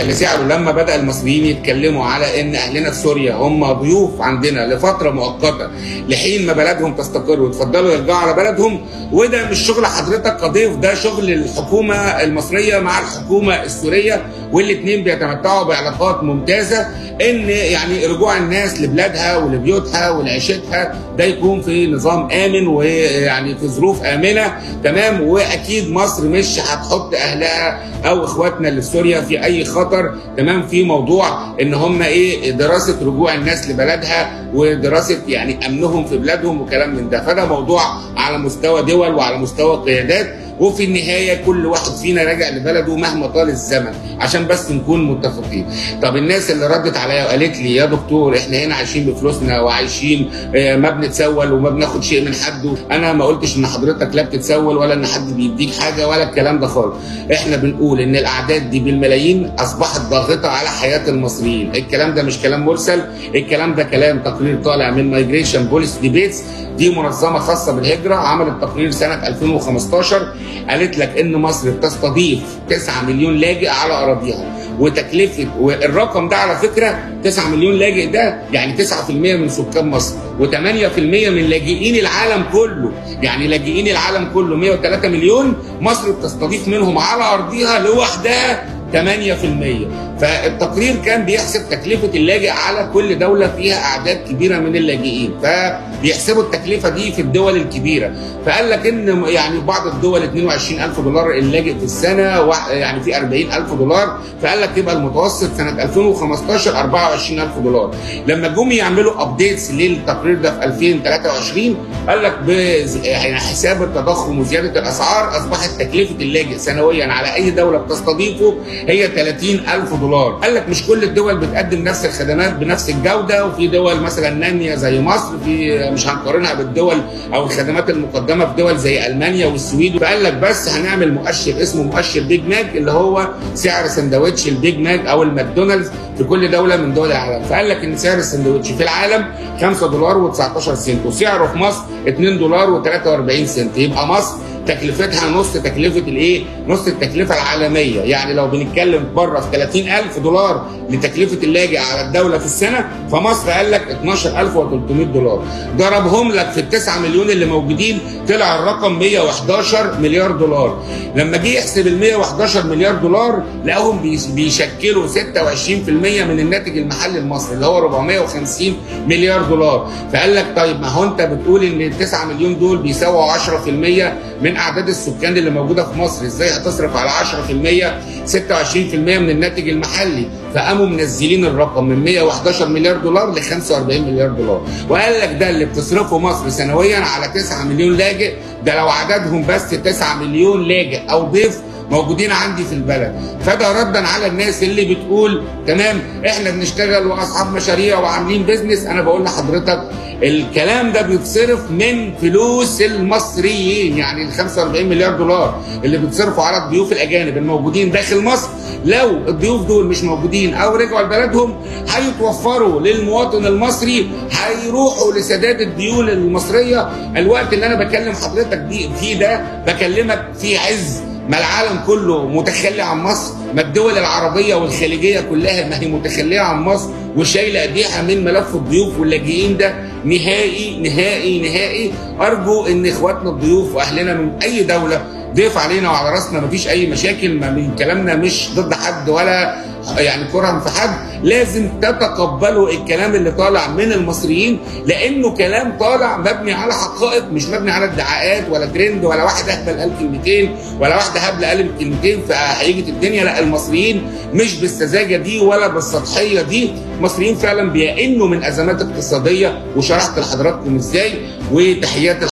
اللي سعروا لما بدأ المصريين يتكلموا على ان اهلنا في سوريا هم ضيوف عندنا لفتره مؤقته لحين ما بلدهم تستقر وتفضلوا يرجعوا على بلدهم. وده مش شغل حضرتك كضيف، ده شغل الحكومه المصريه مع الحكومه السوريه، والاثنين بيتمتعوا بعلاقات ممتازه. ان يعني رجوع الناس لبلادها ولبيوتها ولعيشتها ده يكون في نظام امن ويعني في ظروف امنه، تمام. واكيد مصر مش هتحط اهلها او اخواتنا اللي في سوريا في اي خطر، تمام، في موضوع ان هم دراسه رجوع الناس لبلدها ودراسه يعني امنهم في بلادهم وكلام من ده. فده موضوع على مستوى دول وعلى مستوى قيادات، وفي النهايه كل واحد فينا راجع لبلده مهما طال الزمن، عشان بس نكون متفقين. طب الناس اللي ردت عليا وقالت لي يا دكتور احنا هنا عايشين بفلوسنا وعايشين ما بنتسول وما بناخد شيء من حد، انا ما قلتش ان حضرتك لا بتتسول ولا ان حد بيديك حاجه ولا الكلام ده خالص. احنا بنقول ان الاعداد دي بالملايين اصبحت ضاغطه على حياه المصريين. الكلام ده مش كلام مرسل، الكلام ده كلام تقرير طالع من مايجريشن بوليسي ديبيتس، دي منظمه خاصه بالهجره عملت تقرير سنه 2015 قالت لك ان مصر بتستضيف 9 مليون لاجئ على اراضيها، وتكلفه والرقم ده على فكره 9 مليون لاجئ ده يعني 9% من سكان مصر و8% من لاجئين العالم كله، يعني لاجئين العالم كله 103 مليون، مصر بتستضيف منهم على ارضها لوحدها 8%. فالتقرير كان بيحسب تكلفة اللاجئ على كل دولة فيها أعداد كبيرة من اللاجئين، فبيحسبوا التكلفة دي في الدول الكبيرة. فقال لك إن يعني بعض الدول 22,000 دولار اللاجئ في السنة، يعني في 40,000 دولار، فقال لك يبقى المتوسط سنة 2015 24,000 دولار. لما جم يعملوا أبديتس للتقرير ده في 2023 قال لك يعني حساب التضخم وزيادة الأسعار أصبحت تكلفة اللاجئ سنويا على أي دولة بتستضيفه هي 30,000 دولار. قال لك مش كل الدول بتقدم نفس الخدمات بنفس الجوده، وفي دول مثلا ناميه زي مصر في مش هنقارنها بالدول او الخدمات المقدمه في دول زي المانيا والسويد. فقال لك بس هنعمل مؤشر اسمه مؤشر بيج ماك اللي هو سعر سندوتش البيج ماك او الماكدونالدز في كل دوله من دول العالم. فقال لك ان سعر السندوتش في العالم 5 دولار و19 سنت، وسعره في مصر 2 دولار و43 سنت. يبقى مصر تكلفتها نص تكلفه نص التكلفه العالميه. يعني لو بنتكلم بره في 30,000 دولار لتكلفه اللاجئ على الدوله في السنه، فمصر قال لك 12,300 دولار. ضربهم لك في ال9 مليون اللي موجودين طلع الرقم 111 مليار دولار. لما جه يحسب ال 111 مليار دولار لقاهم بيشكلوا 26% من الناتج المحلي المصري اللي هو 450 مليار دولار. فقال لك طيب ما هو انت بتقول ان ال 9 مليون دول بيساووا 10% من اعداد السكان اللي موجوده في مصر، ازاي هتصرف على 10% 26% من الناتج المحلي؟ فقاموا منزلين الرقم من 111 مليار دولار ل 45 مليار دولار، وقال لك ده اللي بتصرفه مصر سنويا على 9 مليون لاجئ، ده لو عددهم بس 9 مليون لاجئ او ضيف موجودين عندي في البلد. فده ردا على الناس اللي بتقول تمام احنا بنشتغل واصحاب مشاريع وعاملين بيزنس. انا بقول لحضرتك الكلام ده بيتصرف من فلوس المصريين، يعني ال 45 مليار دولار اللي بيتصرفوا على الضيوف الاجانب الموجودين داخل مصر، لو الضيوف دول مش موجودين او رجعوا لبلدهم هيتوفروا للمواطن المصري، هيروحوا لسداد الديون المصريه. الوقت اللي انا بكلم حضرتك فيه ده بكلمك في عز ما العالم كله متخلي عن مصر، ما الدول العربيه والخليجيه كلها ما هي متخليه عن مصر وشايله ايديها من ملف الضيوف واللاجئين ده نهائي نهائي نهائي. ارجو ان اخواتنا الضيوف واهلنا من اي دوله ضيف علينا وعلى راسنا مفيش اي مشاكل، ما من كلامنا مش ضد حد ولا يعني كرها في حد، لازم تتقبلوا الكلام اللي طالع من المصريين، لانه كلام طالع مبني على حقائق، مش مبني على ادعاءات ولا ترند ولا واحد اهبل قال كلمتين ولا واحده هبله قال كلمتين فهيجت الدنيا. لا، المصريين مش بالسذاجه دي ولا بالسطحيه دي، المصريين فعلا بيئنوا من ازمات اقتصاديه، وشرحت لحضراتكم ازاي. وتحيات